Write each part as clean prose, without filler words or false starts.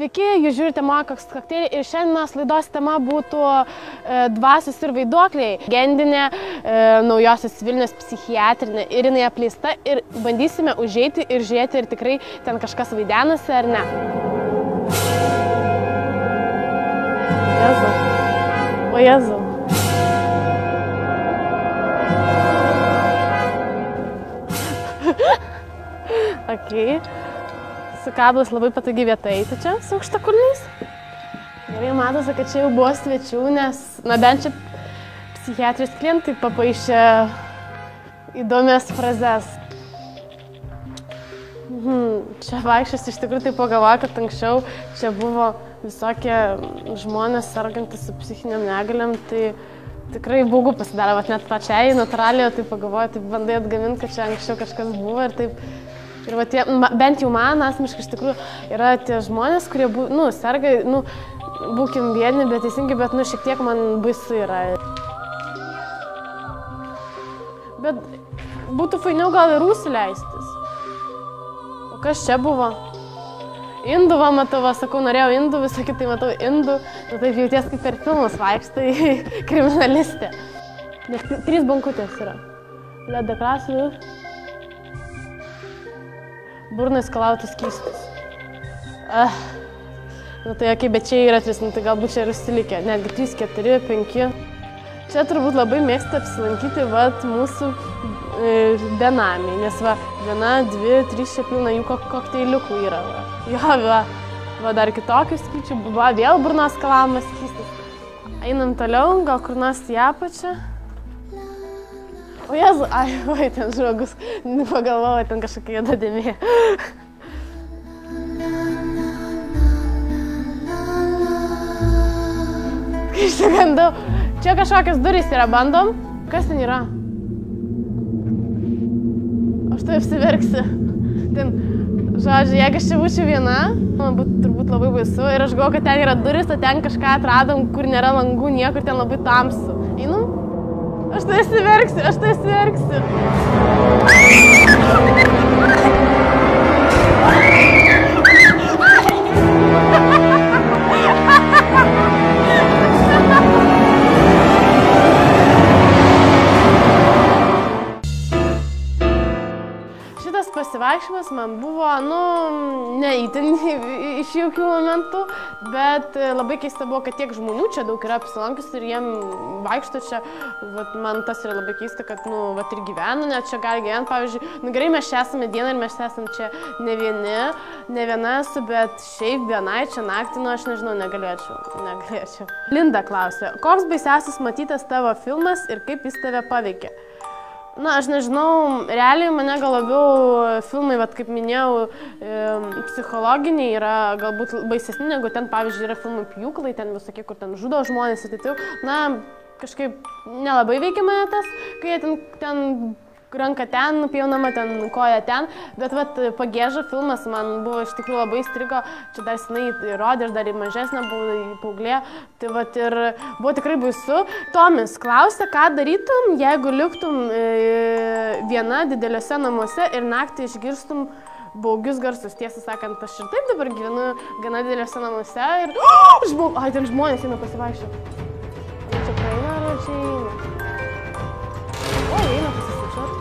Sveiki, jūs žiūrite Mokoks kokteilį ir šiandienos laidos tema būtų dvasios ir vaiduokliai. Legendinė naujosios Vilniaus psichiatrinė ir jinai apleista ir bandysime užeiti ir žiūrėti, ar tikrai ten kažkas vaidenasi ar ne. Jezu. O Jezu. Okay. Su kablas labai patogi vieta eiti čia, su aukštakulniais. Gerai matosi, kad čia jau buvo svečių, nes, na bent čia psichiatrijos klientai papaišė įdomias frazes. Čia vaikščias iš tikrųjų tai pagalvoju, kad anksčiau čia buvo visokie žmonės sergantys su psichiniam negaliam, tai tikrai baugu pasidaro, net pačiai natūraliai, tai pagalvoju, taip bandai atgaminti, kad čia anksčiau kažkas buvo ir taip. Ir va tie, bent jau man asmeniškai iš tikrųjų yra tie žmonės, kurie, serga, būkim vieni, bet teisingai, bet, šiek tiek man baisu yra. Bet būtų fainiau gal ir Rūsį leistis. O kas čia buvo? Indų, va, matau, va, sakau, norėjau indų, visą kitai matau indų, taip jauties kaip per filmus vaikštai kriminalistė. Nes 3 bankutės yra. Ledekrasų. Burnas skalautas skystis. Tai okei, bet čia yra 3, tai galbūt čia ir užsilikę. Netgi 3, 4, 5. Čia turbūt labai mėgsta apsilankyti mūsų benamiai, nes 1, 2, 3 čia pilna jų kokteiliukų yra. Jo, dar kitokių skaičių. Vėl burnos skalavimas skystis. Einam toliau, gal kur nors į apačią. O Jezu, oi, ten žmogus, pagalvoju, ten kažkokia juoda dėmė. Išsigandau. Čia kažkokios durys yra, bandom. Kas ten yra? Aš tai apsiverksiu. Ten, žodžiu, jeigu aš čia būčiau viena, man būtų turbūt labai baisu. Ir aš galvoju, kad ten yra durys, o ten kažką atradom, kur nėra langų, niekur ten labai tamsu. Einam? Aš tai įsiverksiu. Šitas pasivaikščiojimas man buvo, ne itin iš jaukių momentų, bet labai keista buvo, kad tiek žmonių čia daug yra apsilankiusių ir jiem vaikšto čia. Man tas yra labai keista, kad ir gyvenu, net čia gali gyventi, pavyzdžiui, gerai, mes čia esame dieną ir mes esame čia ne viena esu, bet šiaip vienai čia naktį, aš nežinau, negalėčiau. Linda klausė, koks baisiausias matytas tavo filmas ir kaip jis tave paveikė? Aš nežinau, realiai mane gal labiau filmai, kaip minėjau, psichologiniai yra galbūt baisesni, negu ten, pavyzdžiui, yra filmai Pjūklai, ten visokie, kur ten žudo žmonės ir taip. Kažkaip nelabai veikia mane tas, kai ten ranka ten, nupjaunama ten, koja ten, bet Pagieža filmas man buvo iš tikrųjų labai įstrigo, čia dar senai rodė, aš dar ir mažesnė buvau, paauglė, tai ir buvo tikrai baisu. Tomis klausė, ką darytum, jeigu liktum viena dideliuose namuose ir naktį išgirstum baugius garsus. Tiesą sakant, aš ir taip dabar gyvenu gana dideliuose namuose ir... Ai, ten žmonės eina pasivaikščioti. Čia praeina ar čia eina? O, eina pasisvečiuoti.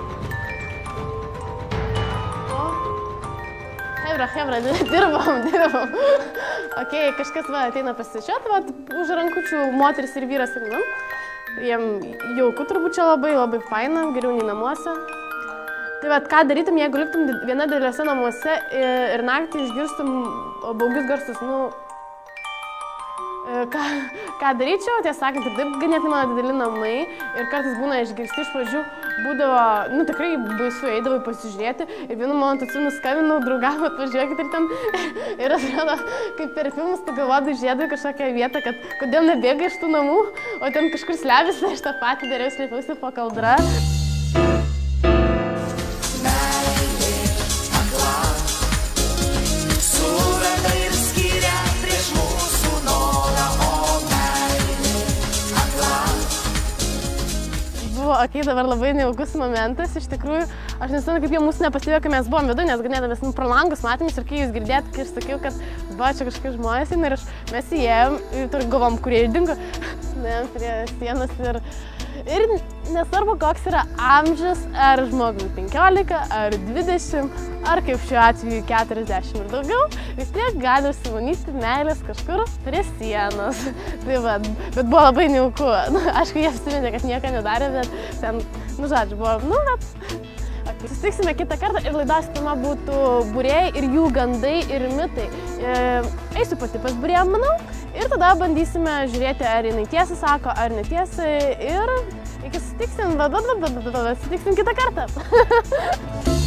Hebra, dirbam. Ok, kažkas ateina pasisvečiuoti, už rankučių moteris ir vyras einam. Jiem jauku turbūt čia labai faina, geriau nei namuose. Tai ką darytum, jeigu liktum viena dideliuose namuose ir naktį išgirstum baugius garsus, ką daryčiau, tiesą sakant, ir taip ganėtinai mano dideli namai ir kartais būna išgirsti iš pradžių, būdavo, tikrai baisu, eidavai pasižiūrėti ir vienu momentu nuskambinau draugam, atvažiuokit ir ten ir atrodo, kaip per filmus tu galvodai žiedai kažkokią vietą, kad kodėl nebėga iš tų namų, o ten kažkur slepiasi, aš tą patį dariau, slėpiausi po kaldra. Ok, dabar labai nejaukus momentas, iš tikrųjų, aš nesimenu, kaip jie mūsų nepastebėjo, kai mes buvom viduje, nes ganėdamės pro langus matėmės ir kai jūs girdėt, kai aš sakiau, kad va, čia kažkokie žmonės ir mes įėjom, ir galvom, kurie ir dingo, nuėjom prie sienos ir nesvarbu, koks yra amžius, ar žmogui 15, ar 20, ar kaip šiuo atveju 40 ir daugiau, vis tiek gali užsimanyti meilės kažkur prie sienos. Tai va, bet buvo labai nejauku. Aišku, jie apsiminė, kad nieko nedarė, bet ten, žodžiu, buvo, bet... Susitiksime kitą kartą ir laidos tema būtų būrėjai ir jų gandai ir mitai. Eisiu pati pas būrėją, manau, ir tada bandysime žiūrėti, ar jinai tiesą sako, ar netiesą. Ir iki susitiksim kitą kartą.